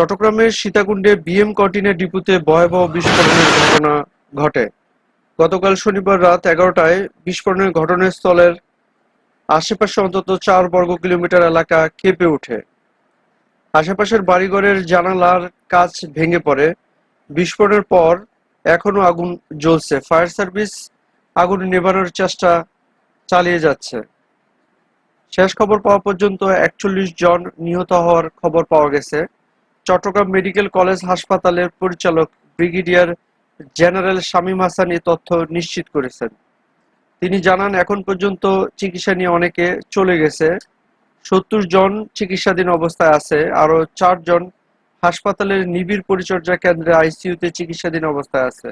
চট্টগ্রামের সীতাকুণ্ডে BM container ডিপোতে ভয়াবহ বিস্ফোরণের ঘটনা ঘটে। গতকাল শনিবার রাত 11টায় বিস্ফোরণের ঘটনাস্থলের আশেপাশে অন্তত 4 বর্গ কিলোমিটার এলাকা কেঁপে ওঠে। আশেপাশের বাড়িঘরের জানালার কাচ ভেঙে পড়ে। বিস্ফোরণের পর এখনো আগুন জ্বলছে। ফায়ার সার্ভিস আগুন নেভানোর চেষ্টা চালিয়ে যাচ্ছে। শেষ খবর পাওয়া পর্যন্ত 41 জন নিহত হওয়ার খবর পাওয়া গেছে। চট্টগ্রাম মেডিকেল কলেজ হাসপাতালের পরিচালক ব্রিগেডিয়ার জেনারেল শামীম হাসান এ তথ্য নিশ্চিত করেছেন। তিনি জানান, এখন পর্যন্ত চিকিৎসা নিয়ে অনেকে চলে গেছে। 70 জন চিকিৎসাধীন অবস্থায় আছে। আরও 4 জন হাসপাতালের নিবিড় পরিচর্যা কেন্দ্রে আইসিইউতে চিকিৎসাধীন অবস্থায় আছে।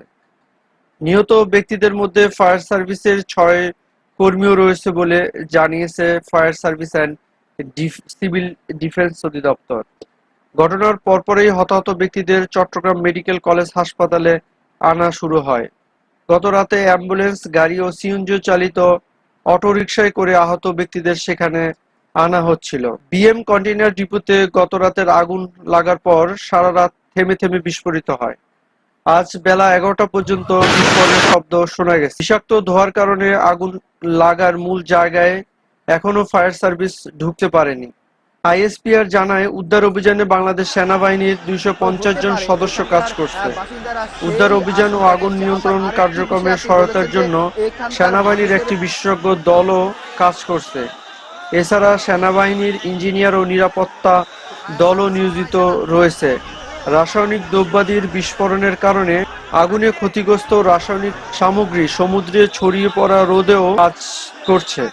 নিহত ব্যক্তিদের মধ্যে ফায়ার সার্ভিসের 6 কর্মীও রয়েছে বলে জানিয়েছে fire service and civil defence অধিদপ্তর। ঘটনার পরপরই হতাহত ব্যক্তিদের চট্টগ্রাম মেডিকেল কলেজ হাসপাতালে আনা শুরু হয়। গত রাতে অ্যাম্বুলেন্স গাড়ি ও সিএনজি চালিত অটোরিকশায় করে আহত ব্যক্তিদের সেখানে আনা হচ্ছিল। বিএম কন্টেইনার ডিপোতে গত রাতের আগুন লাগার পর সারা রাত থেমে থেমে বিস্ফোরিত হয়। আজ বেলা 11টা পর্যন্ত বিস্ফোরণের শব্দ শোনা গেছে। বিষাক্ত ধোঁয়ার কারণে আগুন লাগার মূল জায়গায় এখনো ফায়ার সার্ভিস ঢুকতে পারেনি। আইএসপিআর জানায়, উদ্ধার অভিযানে বাংলাদেশ সেনাবাহিনীর 250 জন সদস্য কাজ করছে। উদ্ধার অভিযান ও আগুন নিয়ন্ত্রণ কার্যক্রমে সহায়তার জন্য সেনাবাহিনীর একটি বিশেষজ্ঞ দলও কাজ করছে। এছাড়া সেনাবাহিনীর ইঞ্জিনিয়ার ও নিরাপত্তা দলও নিয়োজিত রয়েছে। রাসায়নিক দ্রব্যাদির বিস্ফোরণের কারণে আগুনে ক্ষতিগ্রস্ত রাসায়নিক সামগ্রী সমুদ্রে ছড়িয়ে পড়া রোধেও কাজ করছে।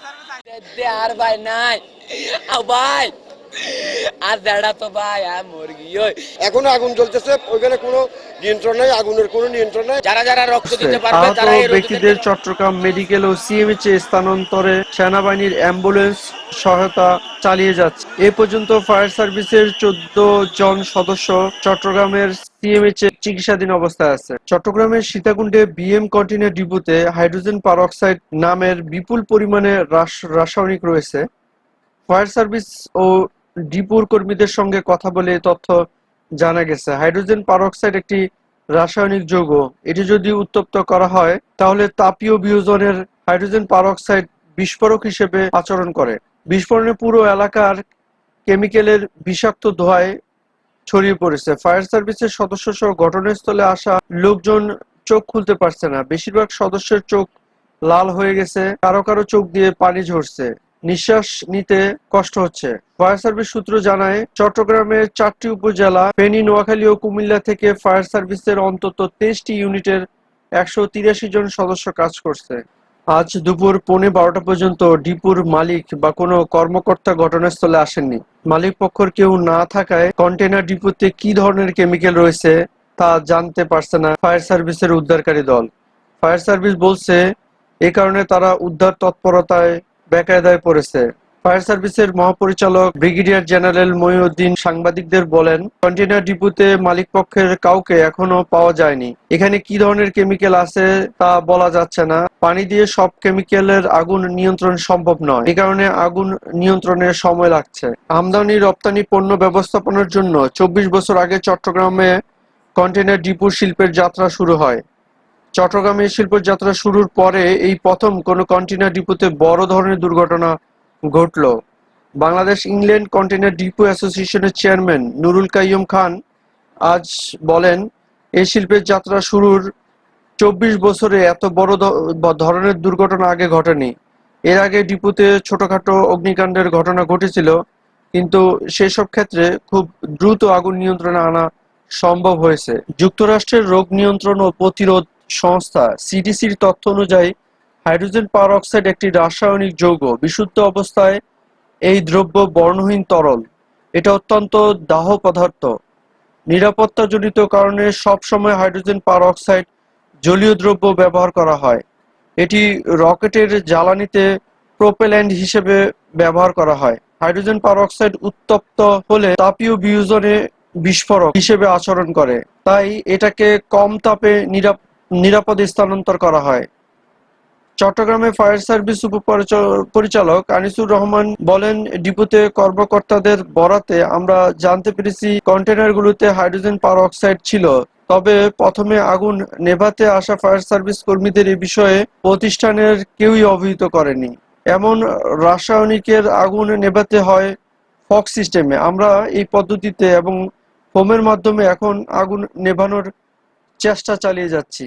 এখনো আগুন জ্বলতেছে, ওইখানে কোনো নিয়ন্ত্রণ নাই, আগুনের কোনো নিয়ন্ত্রণ নাই। যারা যারা রক্ত দিতে পারবে আহত ব্যক্তিদের চট্টগ্রাম মেডিকেল ও সিএমএইচে স্থানান্তরে সেনাবাহিনীর অ্যাম্বুলেন্স সহায়তা চালিয়ে যাচ্ছে। এ পর্যন্ত ফায়ার সার্ভিসের 14 জন সদস্য চট্টগ্রামের সিএমএইচে চিকিৎসাধীন অবস্থায় আছে। চট্টগ্রামের সীতাকুণ্ডে বিএম কন্টেইনার ডিপোতে হাইড্রোজেন পারঅক্সাইড নামের বিপুল পরিমাণে রাসায়নিক রয়েছে। ফায়ার সার্ভিস ও ডিপোর কর্মীদের সঙ্গে কথা বলে তথ্য জানা গেছে। হাইড্রোজেন পারঅক্সাইড একটি রাসায়নিক যৌগ। এটি যদি উত্তপ্ত করা হয় তাহলে তাপীয় বিয়োজনের হাইড্রোজেন পারঅক্সাইড বিস্ফোরক হিসেবে আচরণ করে। বিস্ফোরণে পুরো এলাকার কেমিক্যালের বিষাক্ত ধোঁয়ায় ছড়িয়ে পড়েছে। ফায়ার সার্ভিসের সদস্য সহ ঘটনাস্থলে আসা লোকজন চোখ খুলতে পারছে না। বেশিরভাগ সদস্যের চোখ লাল হয়ে গেছে, কারো কারো চোখ দিয়ে পানি ঝরছে, নিঃশ্বাস নিতে কষ্ট হচ্ছে। ফায়ার সার্ভিস সূত্র জানায়, চট্টগ্রামের 4টি উপজেলা ফেনী, নোয়াখালী ও কুমিল্লা থেকে ফায়ার সার্ভিসের অন্তত 23টি ইউনিটের 183 জন সদস্য কাজ করছে। আজ দুপুর 11:15 পর্যন্ত ডিপোর মালিক বা কোনো কর্মকর্তা ঘটনাস্থলে আসেননি। মালিক পক্ষের কেউ না থাকায় কন্টেইনার ডিপোতে কি ধরনের কেমিক্যাল রয়েছে তা জানতে পারছে না ফায়ার সার্ভিসের উদ্ধারকারী দল। ফায়ার সার্ভিস বলছে, এ কারণে তারা উদ্ধার তৎপরতায় বেকায়দায় পড়েছে। ফায়ার সার্ভিসের মহাপরিচালক ব্রিগেডিয়ার জেনারেল মহিউদ্দিন সাংবাদিকদের বলেন, কন্টেইনার ডিপোতে মালিকপক্ষের কাউকে এখনো পাওয়া যায়নি। এখানে কি ধরনের কেমিক্যাল আছে তা বলা যাচ্ছে না। পানি দিয়ে সব কেমিক্যালের আগুন নিয়ন্ত্রণ সম্ভব নয়। এই কারণে আগুন নিয়ন্ত্রণে সময় লাগছে। আমদানি রপ্তানি পণ্য ব্যবস্থাপনার জন্য 24 বছর আগে চট্টগ্রামে কন্টেইনার ডিপো শিল্পের যাত্রা শুরু হয়। চট্টগ্রামে শিল্পের যাত্রা শুরুর পরে এই প্রথম কোনো কন্টেইনার ডিপোতে বড় ধরনের দুর্ঘটনা ঘটল। বাংলাদেশ ইংল্যান্ড কন্টেইনার ডিপো অ্যাসোসিয়েশনের চেয়ারম্যান নুরুল কাইয়ুম খান আজ বলেন, এই শিল্পের যাত্রা শুরুর 24 বছরে এত বড় ধরনের দুর্ঘটনা আগে ঘটেনি। এর আগে ডিপোতে ছোটখাটো অগ্নিকাণ্ডের ঘটনা ঘটেছিল, কিন্তু সেসব ক্ষেত্রে খুব দ্রুত আগুন নিয়ন্ত্রণে আনা সম্ভব হয়েছে। যুক্তরাষ্ট্রের রোগ নিয়ন্ত্রণ ও প্রতিরোধ সংস্থা সিডিসির তথ্য অনুযায়ী হাইড্রোজেন পারঅক্সাইড একটি রাসায়নিক যৌগ। বিশুদ্ধ অবস্থায় এই দ্রব্য বর্ণহীন তরল। এটা অত্যন্ত দাহ্য পদার্থ। নিরাপত্তাজনিত কারণে সব সময় হাইড্রোজেন পারঅক্সাইড জলীয় দ্রব্য ব্যবহার করা হয়। এটি রকেটের জ্বালানিতে প্রোপেল্যান্ট হিসেবে ব্যবহার করা হয়। হাইড্রোজেন পারঅক্সাইড উত্তপ্ত হলে তাপীয় বিয়োজনে বিস্ফোরক হিসেবে আচরণ করে, তাই এটাকে কম তাপে নিরাপদে স্থানান্তর করা হয়। চট্টগ্রামে ফায়ার সার্ভিস পরিচালক আনিসুর রহমান বলেন, ডিপোতে কর্মকর্তাদের বরাতে আমরা জানতে পেরেছি কন্টেনারগুলোতে হাইড্রোজেন পারঅক্সাইড ছিল। তবে প্রথমে আগুন নেভাতে আসা ফায়ার সার্ভিস কর্মীদের এ বিষয়ে প্রতিষ্ঠানের কেউই অবহিত করেনি। এমন রাসায়নিকের আগুন নেভাতে হয় ফগ সিস্টেমে। আমরা এই পদ্ধতিতে এবং ফোমের মাধ্যমে এখন আগুন নেভানোর চেষ্টা চালিয়ে যাচ্ছি।